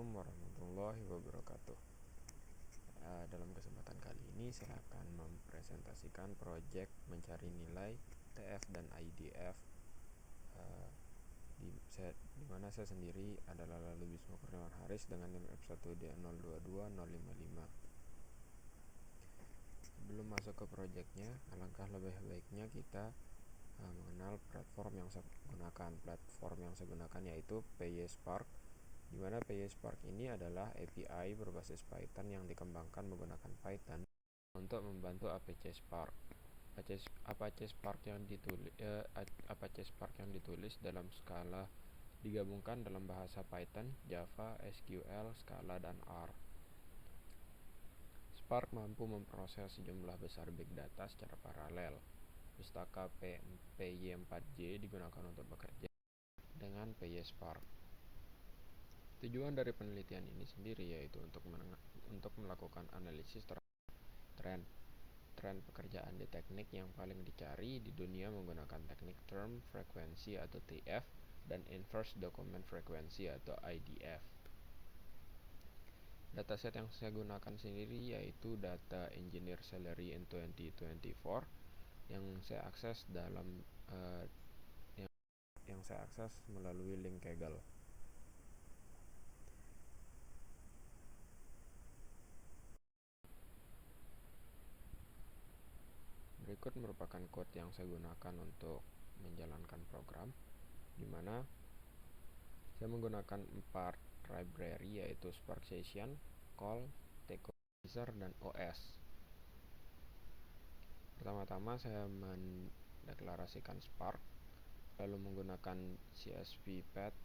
Assalamualaikum warahmatullahi wabarakatuh. Dalam kesempatan kali ini saya akan mempresentasikan proyek mencari nilai TF dan IDF di mana saya sendiri adalah Lalu Bisma Kurniawan Haris dengan NIM F1D022055. Sebelum masuk ke proyeknya, alangkah lebih baiknya kita mengenal platform yang saya gunakan. Platform yang saya gunakan yaitu PySpark, di mana PySpark ini adalah API berbasis Python yang dikembangkan menggunakan Python untuk membantu Apache Spark. Apache Spark yang ditulis dalam skala digabungkan dalam bahasa Python, Java, SQL, Scala, dan R. Spark mampu memproses sejumlah besar big data secara paralel. Pustaka PY4J digunakan untuk bekerja dengan PySpark. Tujuan dari penelitian ini sendiri yaitu untuk melakukan analisis tren pekerjaan di teknik yang paling dicari di dunia menggunakan teknik term frekuensi atau TF dan inverse document frequency atau IDF. Dataset yang saya gunakan sendiri yaitu Data Engineer Salary in 2024 yang saya akses melalui link Kaggle. Berikut merupakan code yang saya gunakan untuk menjalankan program, di mana saya menggunakan 4 library yaitu Spark Session, Call, Tcompiler, dan OS. Pertama-tama saya mendeklarasikan Spark, lalu menggunakan CSV path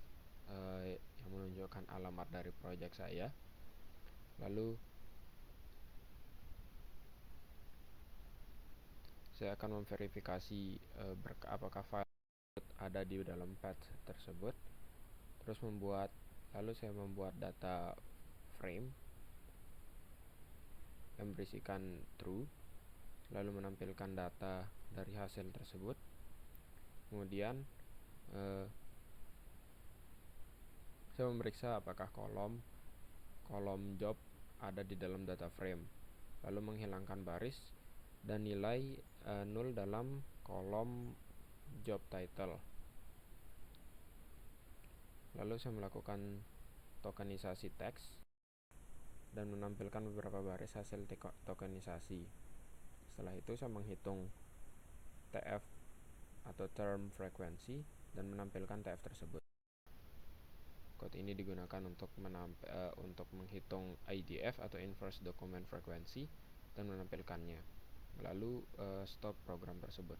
yang menunjukkan alamat dari proyek saya. Lalu saya akan memverifikasi apakah file ada di dalam path tersebut. Lalu saya membuat data frame yang berisikan true, lalu menampilkan data dari hasil tersebut. Kemudian saya memeriksa apakah kolom job ada di dalam data frame, lalu menghilangkan baris dan nilai null dalam kolom job title. Lalu saya melakukan tokenisasi teks dan menampilkan beberapa baris hasil tokenisasi. Setelah itu saya menghitung TF atau term frequency dan menampilkan TF tersebut. Code ini digunakan untuk menghitung IDF atau inverse document frequency dan menampilkannya. Lalu stop program tersebut.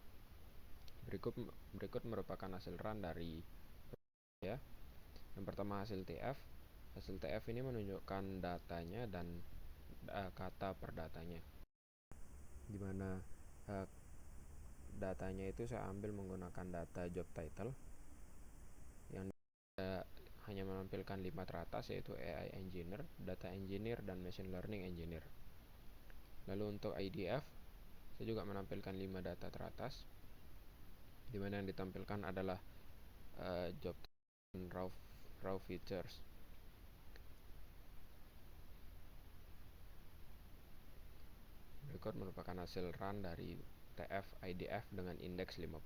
Berikut merupakan hasil run dari ya. Yang pertama hasil TF. Hasil TF ini menunjukkan datanya dan kata per datanya, di mana datanya itu saya ambil menggunakan data job title yang hanya menampilkan 5 teratas yaitu AI Engineer, Data Engineer, dan Machine Learning Engineer. Lalu untuk IDF saya juga menampilkan 5 data teratas, di mana yang ditampilkan adalah job dan raw features. Berikut merupakan hasil run dari TF IDF dengan indeks 50.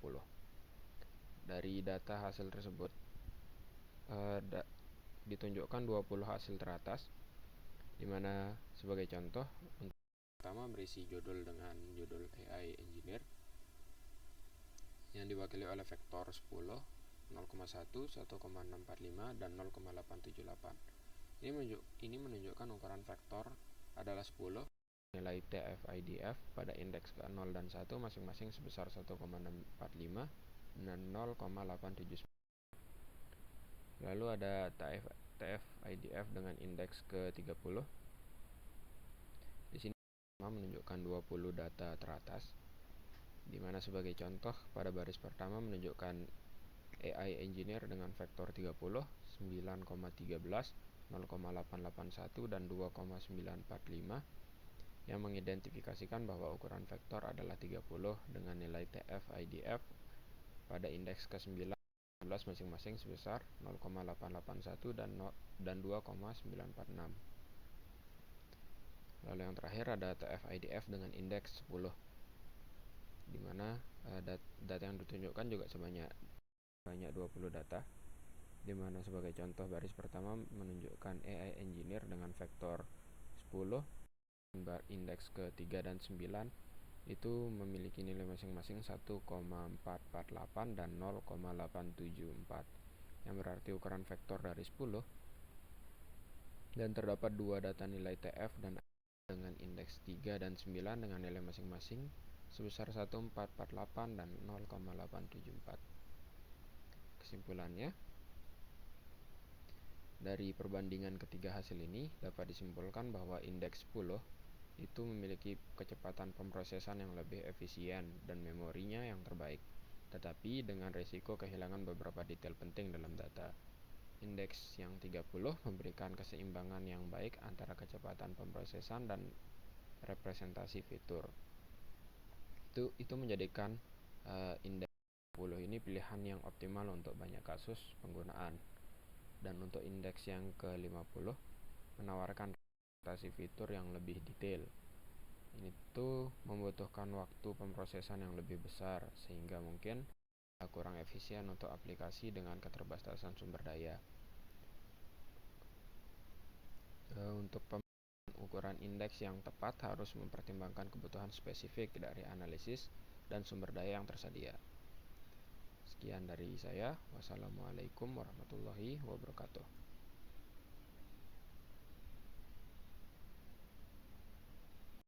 Dari data hasil tersebut ditunjukkan 20 hasil teratas, di mana sebagai contoh untuk pertama berisi judul dengan judul AI Engineer yang diwakili oleh vektor 10, 0,1, 1,645, dan 0,878. Ini menunjukkan ukuran vektor adalah 10, nilai TF IDF pada indeks ke 0 dan 1 masing-masing sebesar 1,645 dan 0,879. Lalu ada TF IDF dengan indeks ke 30. Di sini menunjukkan 20 data teratas, di mana sebagai contoh pada baris pertama menunjukkan AI Engineer dengan vektor 30, 9,13, 0,881, dan 2,945 yang mengidentifikasikan bahwa ukuran vektor adalah 30 dengan nilai TF IDF pada indeks ke 9, masing-masing sebesar 0,881 dan 2,946. Lalu yang terakhir ada TF-IDF dengan indeks 10, di mana data yang ditunjukkan juga sebanyak 20 data, di mana sebagai contoh baris pertama menunjukkan AI Engineer dengan vektor 10, indeks ke-3 dan 9 itu memiliki nilai masing-masing 1,448 dan 0,874, yang berarti ukuran vektor dari 10, dan terdapat dua data nilai TF dan dengan indeks 3 dan 9 dengan nilai masing-masing sebesar 1,448 dan 0,874. Kesimpulannya, dari perbandingan ketiga hasil ini dapat disimpulkan bahwa indeks 10 itu memiliki kecepatan pemrosesan yang lebih efisien dan memorinya yang terbaik, tetapi dengan risiko kehilangan beberapa detail penting dalam data. Indeks yang 30 memberikan keseimbangan yang baik antara kecepatan pemrosesan dan representasi fitur. Itu menjadikan indeks 10 ini pilihan yang optimal untuk banyak kasus penggunaan. Dan untuk indeks yang ke-50 menawarkan representasi fitur yang lebih detail. Ini tuh membutuhkan waktu pemrosesan yang lebih besar, sehingga mungkin kurang efisien untuk aplikasi dengan keterbatasan sumber daya. Untuk ukuran indeks yang tepat harus mempertimbangkan kebutuhan spesifik dari analisis dan sumber daya yang tersedia. Sekian dari saya. Wassalamualaikum warahmatullahi wabarakatuh.